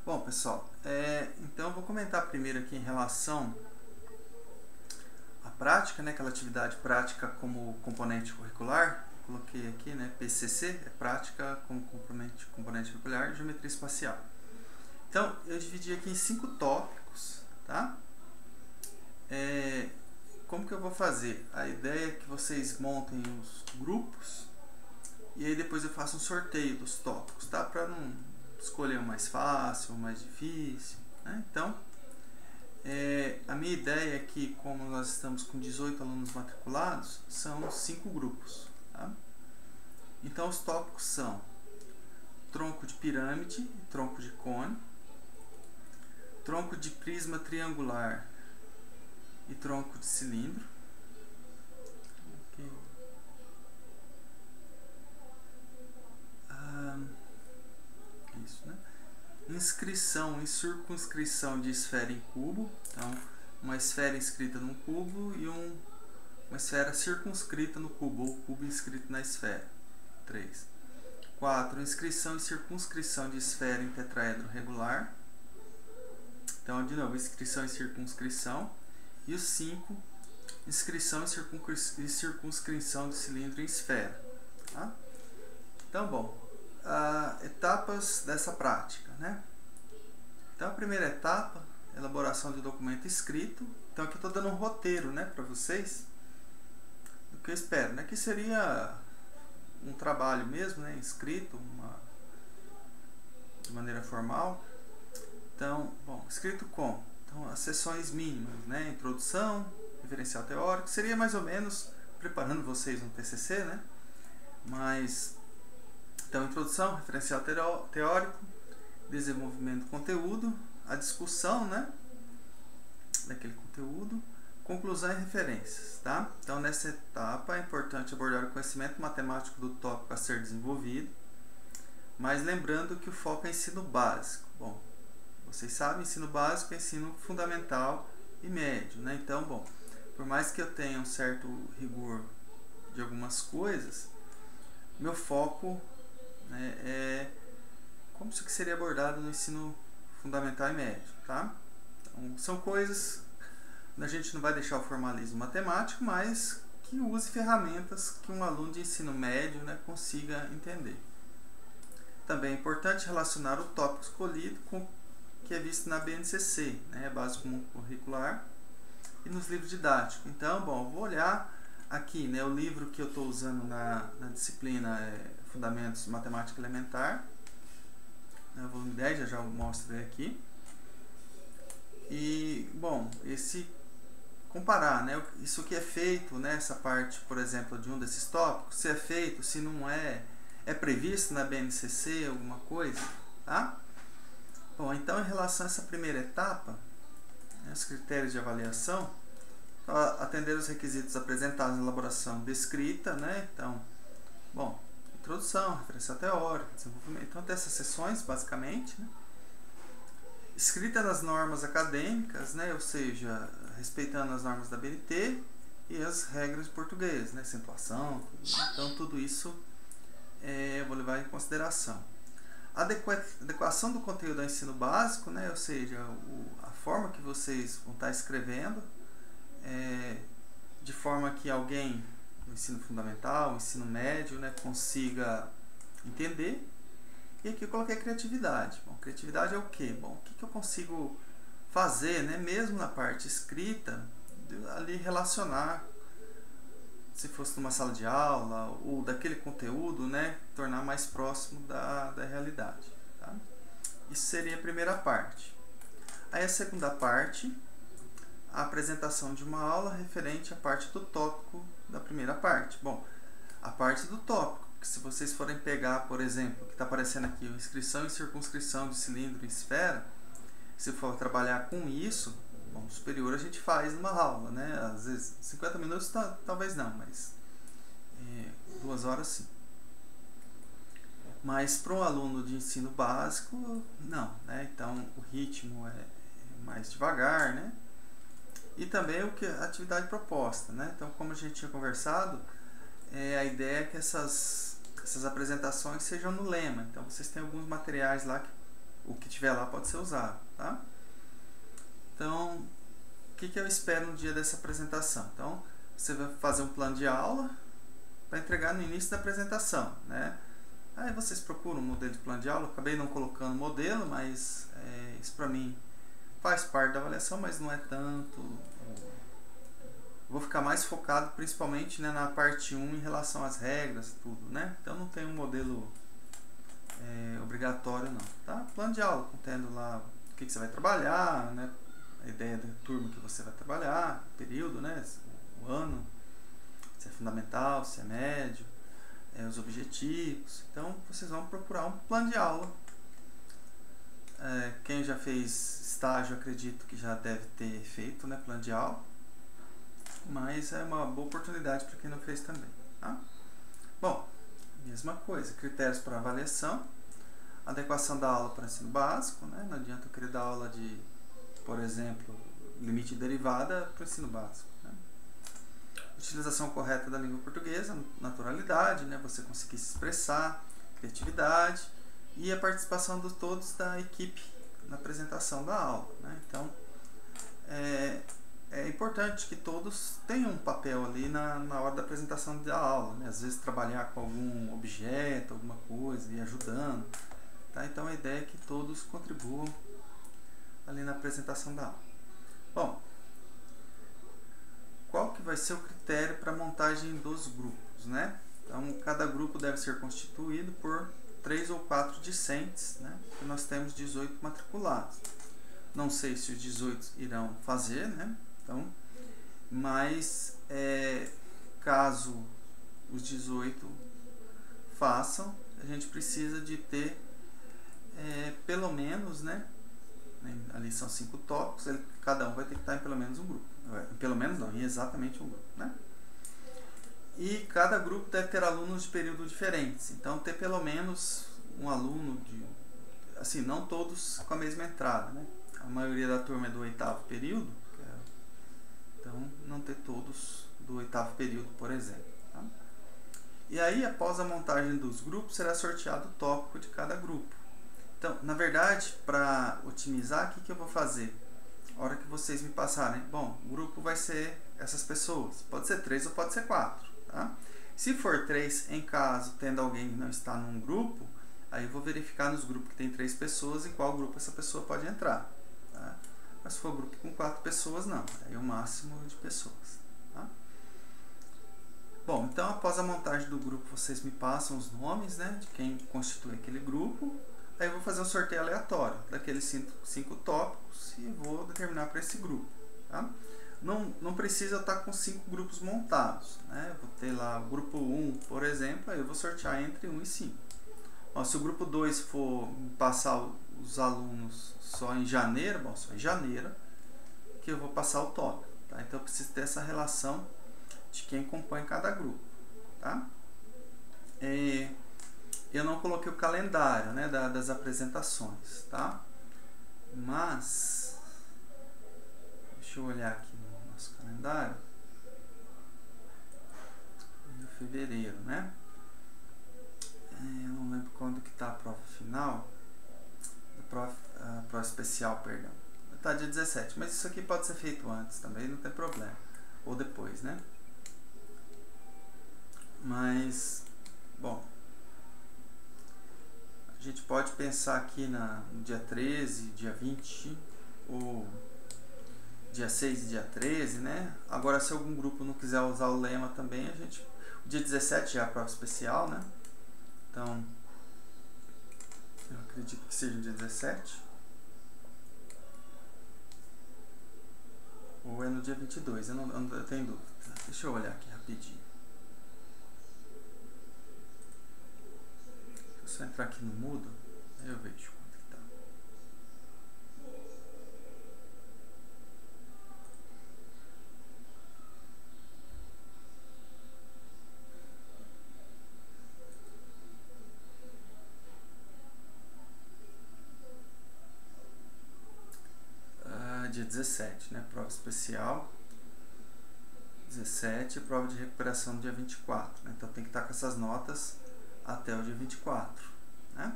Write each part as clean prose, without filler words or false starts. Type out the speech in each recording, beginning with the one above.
Bom, pessoal, então eu vou comentar primeiro aqui em relação à prática, né, aquela atividade prática como componente curricular. Coloquei aqui, né, PCC, é prática como componente curricular, geometria espacial. Então, eu dividi aqui em 5 tópicos, tá? Como que eu vou fazer? A ideia é que vocês montem os grupos e aí depois eu faço um sorteio dos tópicos, tá? Para não escolher o mais fácil, o mais difícil, né? Então, a minha ideia é que, como nós estamos com 18 alunos matriculados, são 5 grupos, tá? Então, os tópicos são tronco de pirâmide, tronco de cone, tronco de prisma triangular e tronco de cilindro. Isso, né? Inscrição e circunscrição de esfera em cubo. Então, uma esfera inscrita num cubo e uma esfera circunscrita no cubo, ou cubo inscrito na esfera. 3. 4. Inscrição e circunscrição de esfera em tetraedro regular. Então, de novo, inscrição e circunscrição. E o 5. Inscrição e circunscrição de cilindro em esfera. Tá? Então, bom, etapas dessa prática, né? Então, a primeira etapa, elaboração de documento escrito. Então, aqui estou dando um roteiro, né, para vocês, do que eu espero, né, que seria um trabalho mesmo, né, escrito, de maneira formal. Então, bom, escrito como? Então, as sessões mínimas, né, introdução, referencial teórico, seria mais ou menos preparando vocês um TCC, né, mas, então, introdução, referencial teórico, desenvolvimento do conteúdo, a discussão, né, daquele conteúdo, conclusão e referências, tá? Então, nessa etapa é importante abordar o conhecimento matemático do tópico a ser desenvolvido, mas lembrando que o foco é ensino básico. Bom, vocês sabem, ensino básico é ensino fundamental e médio, né? Então, bom, por mais que eu tenha um certo rigor de algumas coisas, meu foco, né, é como isso que seria abordado no ensino fundamental e médio, tá? Então, são coisas, a gente não vai deixar o formalismo matemático, mas que use ferramentas que um aluno de ensino médio, né, consiga entender. Também é importante relacionar o tópico escolhido com o que é visto na BNCC, né, Base Comum Curricular, e nos livros didáticos. Então, bom, eu vou olhar aqui, né, o livro que eu estou usando na disciplina Fundamentos de Matemática Elementar, né, volume 10, já mostro aqui. E, bom, comparar, né, isso que é feito nessa parte, por exemplo, de um desses tópicos, se é feito, se não é previsto na BNCC alguma coisa, tá? Bom, então em relação a essa primeira etapa, né, os critérios de avaliação, atender os requisitos apresentados na elaboração descrita, né? Então, bom, introdução, referência teórica, desenvolvimento, então dessas sessões, basicamente, né? Escrita nas normas acadêmicas, né? Ou seja, respeitando as normas da BNT e as regras de português, né? Acentuação, então tudo isso eu vou levar em consideração. Adequação do conteúdo ao ensino básico, né? Ou seja, a forma que vocês vão estar escrevendo, de forma que alguém no ensino fundamental, ensino médio, né, consiga entender. E aqui eu coloquei criatividade. Bom, criatividade é o quê? Bom, o que eu consigo fazer, né, mesmo na parte escrita, ali relacionar, se fosse numa sala de aula, ou daquele conteúdo, né, tornar mais próximo da realidade. Tá? Isso seria a primeira parte. Aí a segunda parte, a apresentação de uma aula referente à parte do tópico da primeira parte. Bom, a parte do tópico, que se vocês forem pegar, por exemplo, que está aparecendo aqui, inscrição e circunscrição de cilindro e esfera, se for trabalhar com isso, bom, superior a gente faz numa aula, né? Às vezes 50 minutos talvez não, mas 2 horas sim. Mas para um aluno de ensino básico, não, né? Então o ritmo é mais devagar, né? E também a atividade proposta, né? Então, como a gente tinha conversado, a ideia é que essas apresentações sejam no lema. Então, vocês têm alguns materiais lá que o que tiver lá pode ser usado, tá? Então, o que eu espero no dia dessa apresentação? Então, você vai fazer um plano de aula para entregar no início da apresentação, né? Aí vocês procuram um modelo de plano de aula. Eu acabei não colocando modelo, mas isso para mim faz parte da avaliação, mas não é tanto. Vou ficar mais focado principalmente, né, na parte 1 em relação às regras, tudo, né? Então não tem um modelo obrigatório não, tá? Plano de aula contendo lá o que você vai trabalhar, né? A ideia da turma que você vai trabalhar, período, né? O ano, se é fundamental, se é médio, os objetivos. Então vocês vão procurar um plano de aula. Quem já fez estágio, acredito que já deve ter feito, né, plano de aula, mas é uma boa oportunidade para quem não fez também, tá? Bom, mesma coisa, critérios para avaliação, adequação da aula para ensino básico, né? Não adianta eu querer dar aula de, por exemplo, limite de derivada para o ensino básico, né? Utilização correta da língua portuguesa, naturalidade, né? Você conseguir se expressar, criatividade e a participação de todos da equipe na apresentação da aula, né? Então, é importante que todos tenham um papel ali na hora da apresentação da aula, né? Às vezes trabalhar com algum objeto, alguma coisa e ajudando, tá? Então a ideia é que todos contribuam ali na apresentação da aula. Bom, qual que vai ser o critério para a montagem dos grupos, né? Então cada grupo deve ser constituído por 3 ou 4 discentes, né? E nós temos 18 matriculados. Não sei se os 18 irão fazer, né? Então, mas caso os 18 façam, a gente precisa de ter pelo menos, né? Ali são 5 tópicos, cada um vai ter que estar em pelo menos um grupo. Pelo menos não, em exatamente um grupo, né? E cada grupo deve ter alunos de período diferentes. Então, ter pelo menos um aluno assim, não todos com a mesma entrada, né? A maioria da turma é do 8º período, então não ter todos do 8º período, por exemplo, tá? E aí, após a montagem dos grupos, será sorteado o tópico de cada grupo. Então, na verdade, para otimizar, o que eu vou fazer? A hora que vocês me passarem, bom, o grupo vai ser essas pessoas, pode ser 3 ou pode ser 4, tá? Se for 3, em caso tendo alguém que não está num grupo, aí eu vou verificar nos grupos que tem 3 pessoas em qual grupo essa pessoa pode entrar, tá? Mas se for grupo com 4 pessoas, não, aí é o máximo de pessoas, tá? Bom, então após a montagem do grupo, vocês me passam os nomes, né, de quem constitui aquele grupo. Aí eu vou fazer um sorteio aleatório daqueles 5 tópicos e vou determinar para esse grupo, tá? Não precisa estar com 5 grupos montados, né? Eu vou ter lá o grupo 1, por exemplo, aí eu vou sortear entre 1 e 5. Bom, se o grupo 2 for passar os alunos só em janeiro, bom, só em janeiro que eu vou passar o tópico, tá? Então eu preciso ter essa relação de quem compõe cada grupo, tá? Eu não coloquei o calendário, né, das apresentações, tá? Mas deixa eu olhar aqui no nosso calendário. Em fevereiro, né? Eu não lembro quando que tá a prova final. A prova especial, perdão. Tá dia 17, mas isso aqui pode ser feito antes também, não tem problema. Ou depois, né? Mas, bom, a gente pode pensar aqui no dia 13, dia 20, ou dia 6 e dia 13, né? Agora, se algum grupo não quiser usar o lema também, o dia 17 já é a prova especial, né? Então, eu acredito que seja o dia 17. Ou é no dia 22, eu não tenho dúvida. Deixa eu olhar aqui rapidinho. Se eu entrar aqui no Moodle, aí eu vejo quanto que tá. Dia 17, né? Prova especial. 17, prova de recuperação no dia 24, né? Então tem que estar com essas notas até o dia 24, né?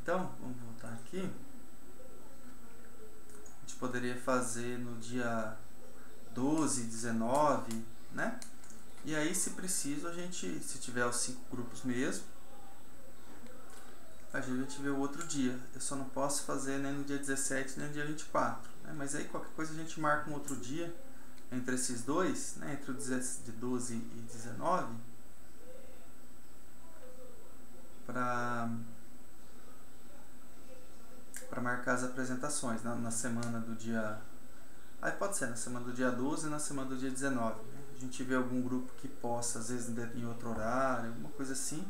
Então, vamos voltar aqui. A gente poderia fazer no dia 12, 19, né? E aí, se preciso, a gente, se tiver os 5 grupos mesmo, a gente vê o outro dia. Eu só não posso fazer nem no dia 17 nem no dia 24, né? Mas aí qualquer coisa a gente marca um outro dia entre esses dois, né? Entre o de 12 e 19, para marcar as apresentações na semana do dia... Aí pode ser na semana do dia 12 e na semana do dia 19. Né? A gente vê algum grupo que possa, às vezes em outro horário, alguma coisa assim,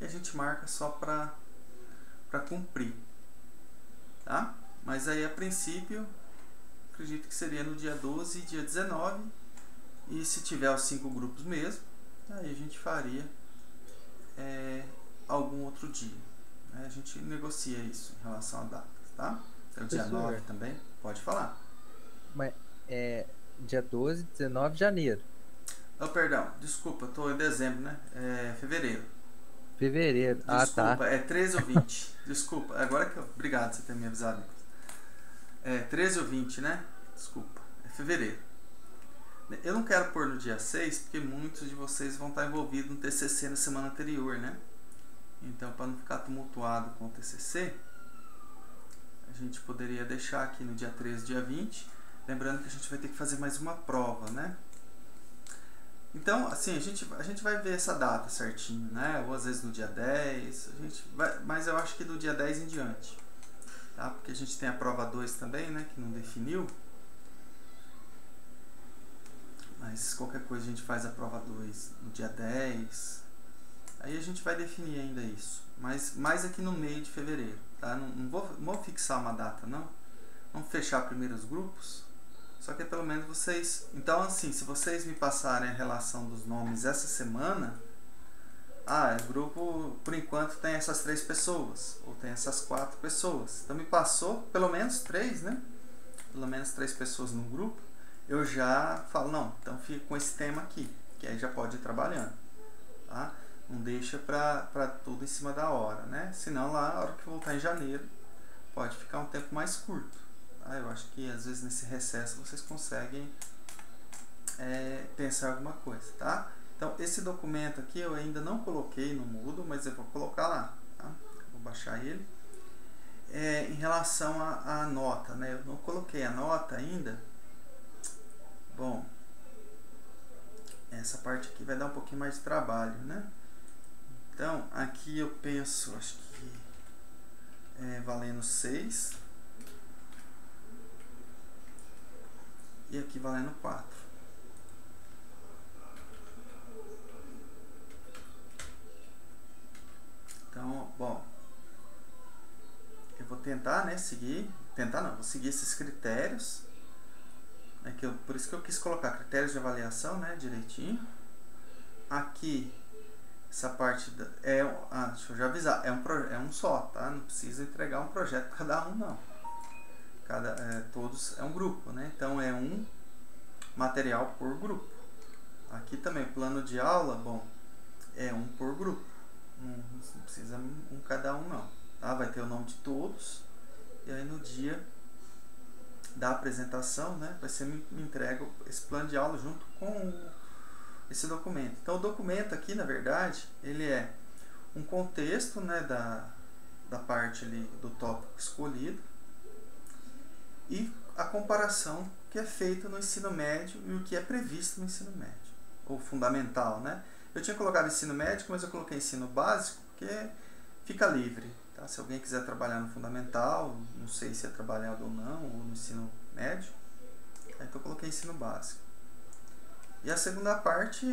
e a gente marca só para cumprir, tá? Mas aí a princípio acredito que seria no dia 12 e dia 19, e se tiver os 5 grupos mesmo, aí a gente faria algum outro dia, né? A gente negocia isso em relação a datas, tá? É o dia 9 também, pode falar. Mas é dia 12, 19 de janeiro. Oh, perdão, desculpa, estou em dezembro, né? É fevereiro. Fevereiro. Ah, Desculpa, tá. é 13 ou 20. Desculpa, agora que eu... Obrigado por você ter me avisado, Nicolas. É 13 ou 20, né? Desculpa, é fevereiro. Eu não quero pôr no dia 6, porque muitos de vocês vão estar envolvidos no TCC na semana anterior, né? Então, para não ficar tumultuado com o TCC, a gente poderia deixar aqui no dia 13, dia 20. Lembrando que a gente vai ter que fazer mais uma prova, né? Então, assim, a gente vai ver essa data certinho, né? Ou às vezes no dia 10, a gente vai, mas eu acho que do dia 10 em diante, tá? Porque a gente tem a prova 2 também, né? Que não definiu. Mas qualquer coisa a gente faz a prova 2 no dia 10. Aí a gente vai definir ainda isso. Mas mais aqui no meio de fevereiro, tá? Não vou fixar uma data, não. Vamos fechar primeiro os grupos. Só que pelo menos vocês... Então, assim, se vocês me passarem a relação dos nomes essa semana... o grupo, por enquanto, tem essas 3 pessoas. Ou tem essas 4 pessoas. Então, me passou pelo menos 3, né? Pelo menos 3 pessoas no grupo. Eu já falo, não, então fica com esse tema aqui. Que aí já pode ir trabalhando. Tá? Não deixa pra tudo em cima da hora, né? Senão, lá, a hora que voltar em janeiro, pode ficar um tempo mais curto. Eu acho que às vezes nesse recesso vocês conseguem pensar alguma coisa, tá? Então esse documento aqui eu ainda não coloquei no Moodle, mas eu vou colocar lá, tá? Vou baixar ele. Em relação à nota, né? Eu não coloquei a nota ainda. Bom, essa parte aqui vai dar um pouquinho mais de trabalho, né? Então aqui eu penso, acho que valendo 6. E aqui valendo 4. Então, bom, eu vou tentar, né, seguir, vou seguir esses critérios, né, por isso que eu quis colocar critérios de avaliação, né, direitinho. Aqui, essa parte, deixa eu já avisar, é um só, tá? Não precisa entregar um projeto para cada um, não. Todos é um grupo, né? Então é um material por grupo. Aqui também, plano de aula, bom, é um por grupo. Não precisa um cada um, não. Tá? Vai ter o nome de todos. E aí no dia da apresentação, né, vai ser me entrega esse plano de aula junto com esse documento. Então o documento aqui, na verdade, ele é um contexto, né, da parte ali do tópico escolhido e a comparação que é feita no ensino médio e o que é previsto no ensino médio, ou fundamental, né? Eu tinha colocado ensino médio, mas eu coloquei ensino básico, porque fica livre, tá? Se alguém quiser trabalhar no fundamental, não sei se é trabalhado ou não, ou no ensino médio, então eu coloquei ensino básico. E a segunda parte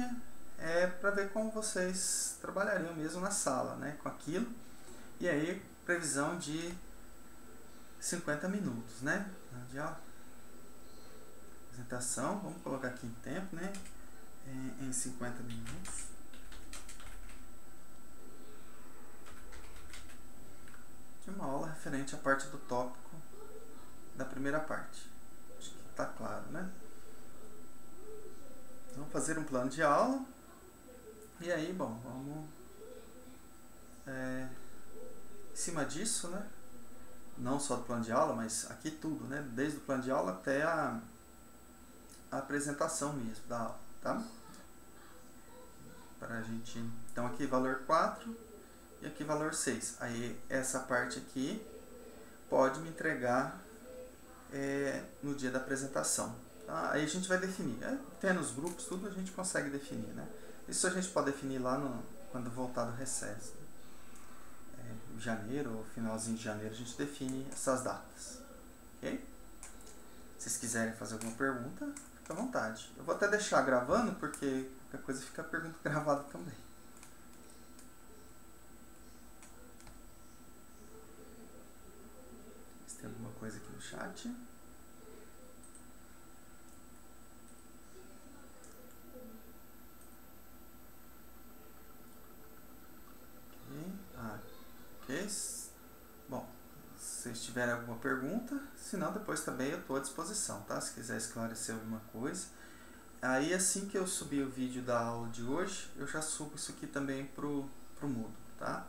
é para ver como vocês trabalhariam mesmo na sala, né, com aquilo. E aí, previsão de 50 minutos, né? De apresentação, vamos colocar aqui em tempo, né? Em 50 minutos. De uma aula referente à parte do tópico da primeira parte. Acho que está claro, né? Então, fazer um plano de aula. E aí, bom, vamos cima disso, né, não só do plano de aula, mas aqui tudo, né, desde o plano de aula até a apresentação mesmo da aula, tá? Para a gente, então aqui valor 4 e aqui valor 6. Aí essa parte aqui pode me entregar no dia da apresentação. Tá? Aí a gente vai definir. Tendo os grupos, tudo a gente consegue definir, né? Isso a gente pode definir lá quando voltar do recesso. Em janeiro ou finalzinho de janeiro a gente define essas datas. Ok? Se vocês quiserem fazer alguma pergunta, fica à vontade. Eu vou até deixar gravando porque qualquer coisa fica a pergunta gravada também. Se tem alguma coisa aqui no chat. Ok. Bom, se vocês tiverem alguma pergunta, se não, depois também eu estou à disposição, tá? Se quiser esclarecer alguma coisa. Aí assim que eu subir o vídeo da aula de hoje, eu já subo isso aqui também pro Moodle, tá?